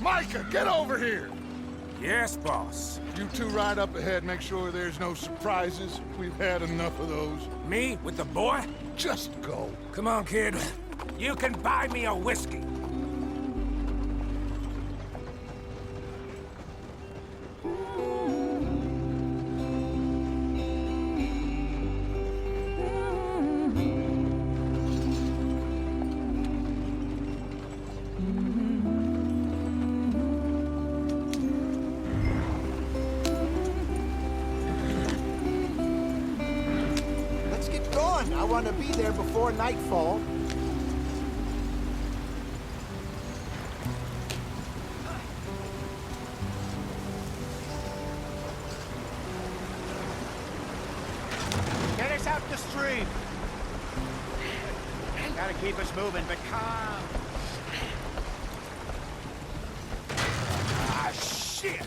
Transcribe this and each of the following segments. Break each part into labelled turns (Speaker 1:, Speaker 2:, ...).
Speaker 1: Micah, get over here!
Speaker 2: Yes, boss.
Speaker 1: You two ride up ahead, make sure there's no surprises. We've had enough of those.
Speaker 2: Me with the boy?
Speaker 1: Just go.
Speaker 2: Come on, kid. You can buy me a whiskey.
Speaker 3: I want to be there before nightfall. Get us out the stream. Gotta keep us moving, but calm.
Speaker 2: Ah, shit!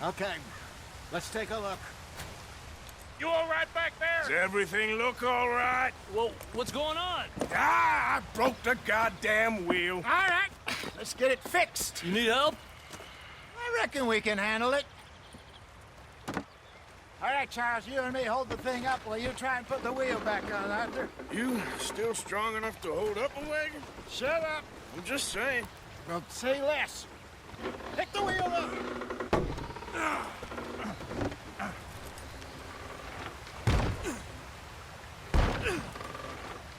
Speaker 3: Okay, let's take a look.
Speaker 4: You all right back there?
Speaker 2: Does everything look all right?
Speaker 4: Well, what's going on?
Speaker 2: Ah, I broke the goddamn wheel.
Speaker 3: All right, let's get it fixed.
Speaker 4: You need help?
Speaker 3: I reckon we can handle it. All right, Charles, you and me hold the thing up while you try and put the wheel back on, Arthur.
Speaker 2: You still strong enough to hold up a wagon?
Speaker 3: Shut up.
Speaker 2: I'm just saying.
Speaker 3: Well, say less. Pick the wheel up.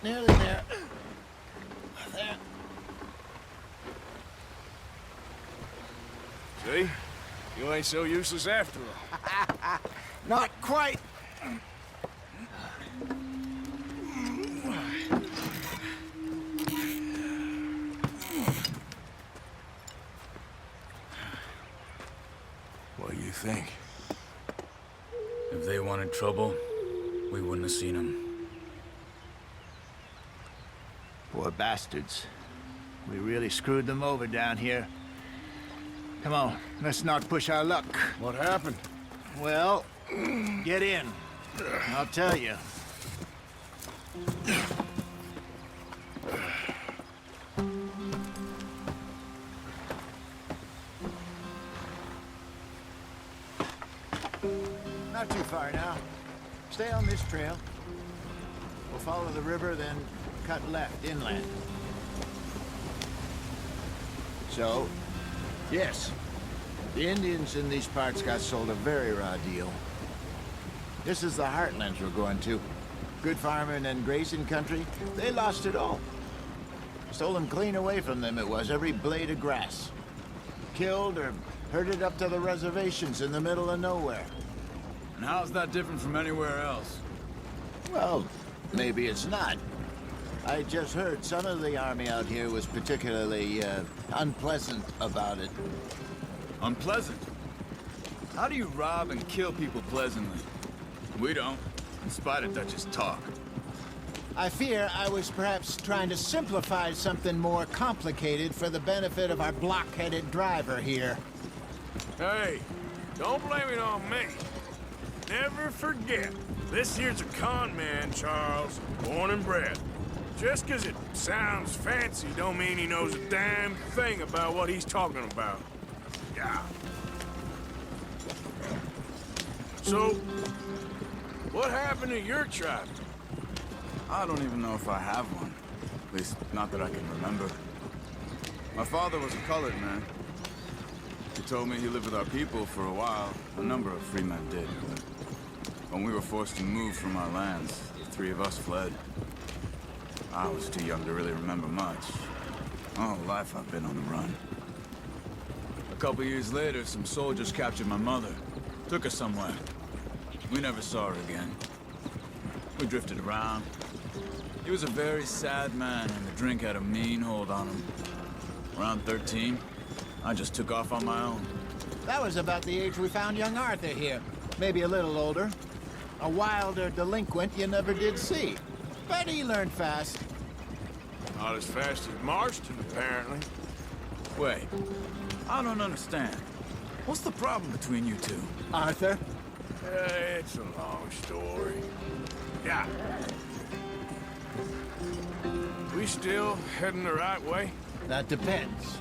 Speaker 3: Nearly there. There.
Speaker 2: See? You ain't so useless after all.
Speaker 3: Not quite.
Speaker 2: What do you think?
Speaker 5: If they wanted trouble, we wouldn't have seen them.
Speaker 3: Poor bastards. We really screwed them over down here. Come on, let's not push our luck.
Speaker 2: What happened?
Speaker 3: Well, get in. I'll tell you. Not too far now. Stay on this trail. We'll follow the river, then cut left inland. So, yes, the Indians in these parts got sold a very raw deal. This is the heartlands we're going to. Good farming and grazing country, they lost it all. Stolen clean away from them it was, every blade of grass. Killed or herded up to the reservations in the middle of nowhere.
Speaker 5: And how's that different from anywhere else?
Speaker 3: Well, maybe it's not. I just heard some of the army out here was particularly, unpleasant about it.
Speaker 5: Unpleasant? How do you rob and kill people pleasantly? We don't, in spite of Dutch's talk.
Speaker 3: I fear I was perhaps trying to simplify something more complicated for the benefit of our block-headed driver here.
Speaker 2: Hey, don't blame it on me. Never forget, this here's a con man, Charles, born and bred. Just 'cause it sounds fancy don't mean he knows a damn thing about what he's talking about. Yeah. So, what happened to your tribe?
Speaker 5: I don't even know if I have one. At least, not that I can remember. My father was a colored man. He told me he lived with our people for a while. A number of free men did, but when we were forced to move from our lands, the three of us fled. I was too young to really remember much. All life I've been on the run. A couple years later, some soldiers captured my mother. Took her somewhere. We never saw her again. We drifted around. He was a very sad man, and the drink had a mean hold on him. Around 13, I just took off on my own.
Speaker 3: That was about the age we found young Arthur here. Maybe a little older. A wilder delinquent you never did see. But he learned fast.
Speaker 2: Not as fast as Marston, apparently.
Speaker 5: Wait, I don't understand. What's the problem between you two?
Speaker 3: Arthur?
Speaker 2: It's a long story. Yeah. We still heading the right way?
Speaker 3: That depends.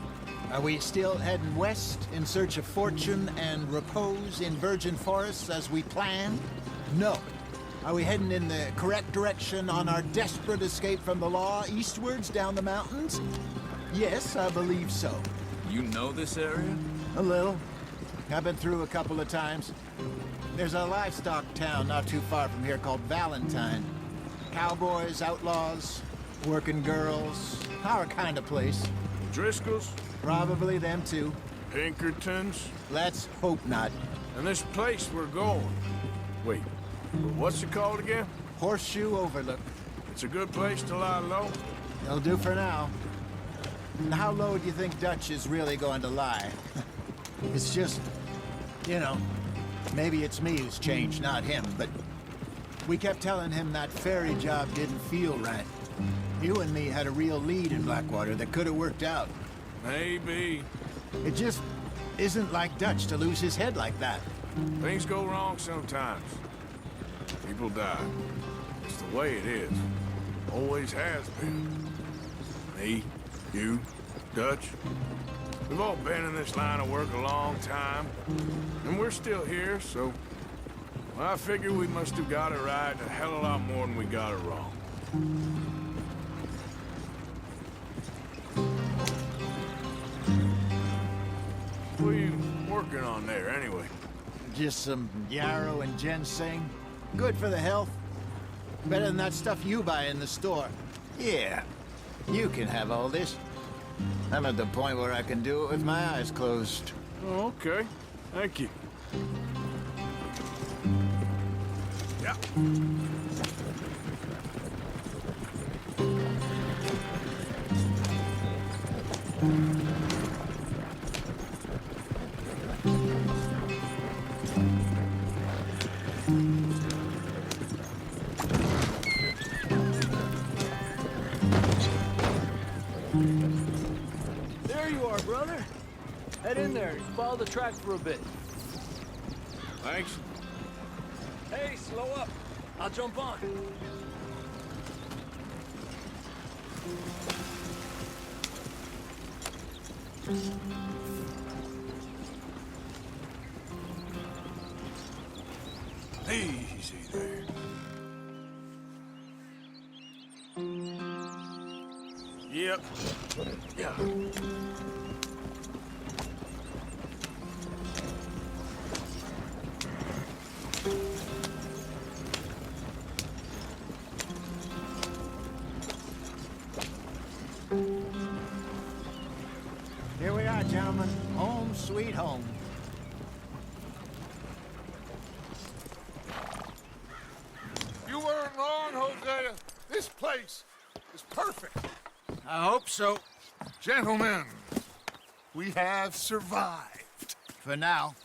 Speaker 3: Are we still heading west in search of fortune and repose in virgin forests as we planned? No. Are we heading in the correct direction on our desperate escape from the law eastwards down the mountains? Yes, I believe so.
Speaker 5: You know this area?
Speaker 3: A little. I've been through a couple of times. There's a livestock town not too far from here called Valentine. Cowboys, outlaws, working girls, our kind of place.
Speaker 2: Driscolls?
Speaker 3: Probably them too.
Speaker 2: Pinkertons?
Speaker 3: Let's hope not.
Speaker 2: And this place we're going. Wait, what's it called again?
Speaker 3: Horseshoe Overlook.
Speaker 2: It's a good place to lie low?
Speaker 3: They'll do for now. And how low do you think Dutch is really going to lie? It's just, you know, maybe it's me who's changed, not him, but we kept telling him that ferry job didn't feel right. You and me had a real lead in Blackwater that could have worked out.
Speaker 2: Maybe.
Speaker 3: It just isn't like Dutch to lose his head like that.
Speaker 2: Things go wrong sometimes. People die. It's the way it is. Always has been. Me, you, Dutch. We've all been in this line of work a long time. And we're still here, so... well, I figure we must have got it right a hell of a lot more than we got it wrong. What are you working on there, anyway?
Speaker 3: Just some yarrow and ginseng. Good for the health. Better than that stuff you buy in the store. Yeah, you can have all this. I'm at the point where I can do it with my eyes closed.
Speaker 2: Oh, okay. Thank you. Yeah.
Speaker 4: There you are, brother. Head in there. Follow the track for a bit.
Speaker 2: Thanks.
Speaker 4: Hey, slow up. I'll jump on.
Speaker 2: Easy there. Yep. Yeah.
Speaker 3: Here we are, gentlemen. Home sweet home.
Speaker 1: You weren't wrong, Hosea. This place is perfect.
Speaker 3: I hope so.
Speaker 1: Gentlemen, we have survived.
Speaker 3: For now.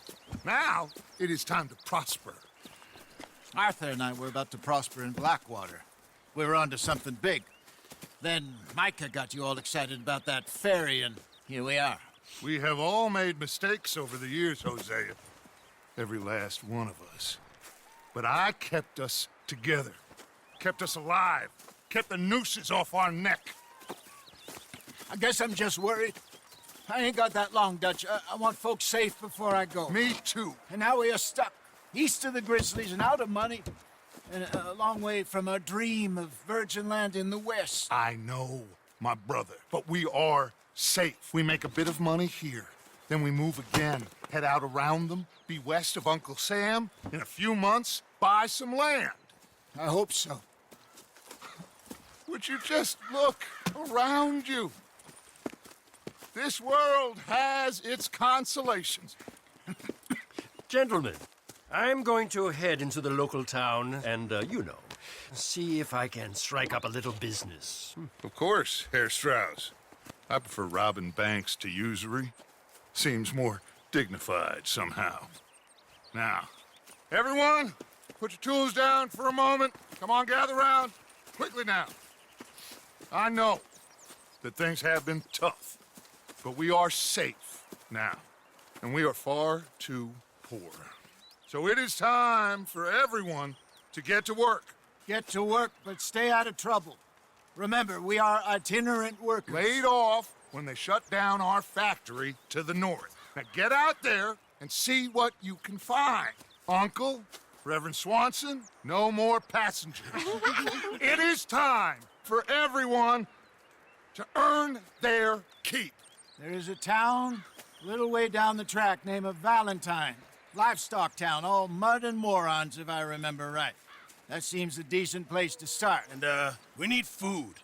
Speaker 1: Now, it is time to prosper.
Speaker 3: Arthur and I were about to prosper in Blackwater. We were on to something big. Then Micah got you all excited about that ferry, and here we are.
Speaker 1: We have all made mistakes over the years, Hosea. Every last one of us. But I kept us together. Kept us alive. Kept the nooses off our neck.
Speaker 3: I guess I'm just worried. I ain't got that long, Dutch. I want folks safe before I go.
Speaker 1: Me too.
Speaker 3: And now we are stuck, east of the Grizzlies and out of money, and a long way from our dream of virgin land in the west.
Speaker 1: I know, my brother, but we are safe. We make a bit of money here. Then we move again, head out around them, be west of Uncle Sam. In a few months, buy some land.
Speaker 3: I hope so.
Speaker 1: Would you just look around you? This world has its consolations.
Speaker 6: Gentlemen, I'm going to head into the local town and, see if I can strike up a little business.
Speaker 1: Of course, Herr Strauss. I prefer robbing banks to usury. Seems more dignified somehow. Now, everyone, put your tools down for a moment. Come on, gather round. Quickly now. I know that things have been tough, but we are safe now, and we are far too poor. So it is time for everyone to get to work.
Speaker 3: Get to work, but stay out of trouble. Remember, we are itinerant workers.
Speaker 1: Laid off when they shut down our factory to the north. Now get out there and see what you can find. Uncle, Reverend Swanson, no more passengers. It is time for everyone to earn their keep.
Speaker 3: There is a town a little way down the track named Valentine. Livestock town, all mud and morons, if I remember right. That seems a decent place to start.
Speaker 7: And, we need food.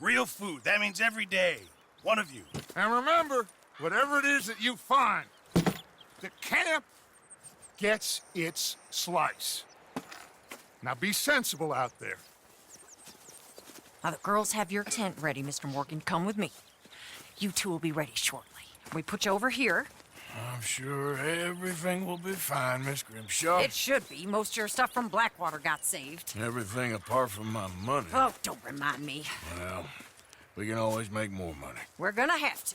Speaker 7: Real food. That means every day. One of you.
Speaker 1: And remember, whatever it is that you find, the camp gets its slice. Now be sensible out there.
Speaker 8: Now the girls have your tent ready, Mr. Morgan. Come with me. You two will be ready shortly. We put you over here.
Speaker 2: I'm sure everything will be fine, Miss Grimshaw.
Speaker 8: It should be. Most of your stuff from Blackwater got saved.
Speaker 2: Everything apart from my money.
Speaker 8: Oh, don't remind me.
Speaker 2: Well, we can always make more money.
Speaker 8: We're gonna have to.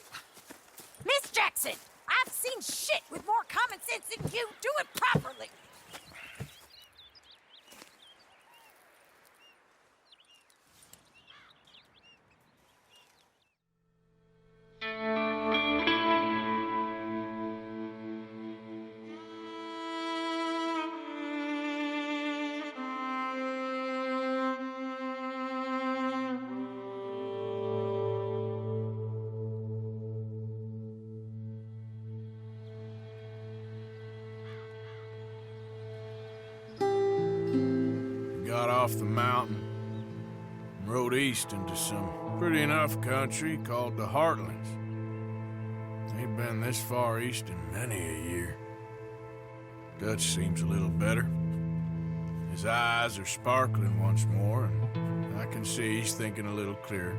Speaker 8: Miss Jackson, I've seen shit with more common sense than you. Do it properly.
Speaker 2: Got off the mountain and rode east into some pretty enough country called the Heartlands. Ain't been this far east in many a year. Dutch seems a little better. His eyes are sparkling once more, and I can see he's thinking a little clearer.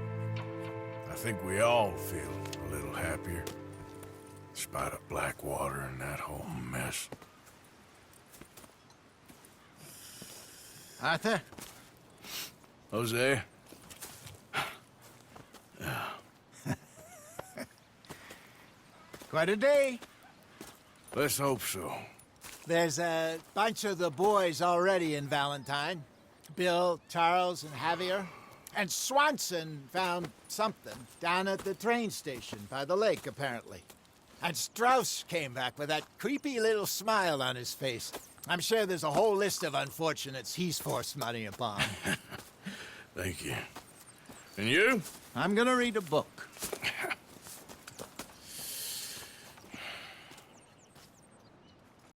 Speaker 2: I think we all feel a little happier, in spite of Blackwater and that whole mess.
Speaker 3: Arthur?
Speaker 2: Jose?
Speaker 3: Quite a day.
Speaker 2: Let's hope so.
Speaker 3: There's a bunch of the boys already in Valentine. Bill, Charles, and Javier. And Swanson found something down at the train station by the lake, apparently. And Strauss came back with that creepy little smile on his face. I'm sure there's a whole list of unfortunates he's forced money upon.
Speaker 2: Thank you. And you?
Speaker 3: I'm gonna read a book.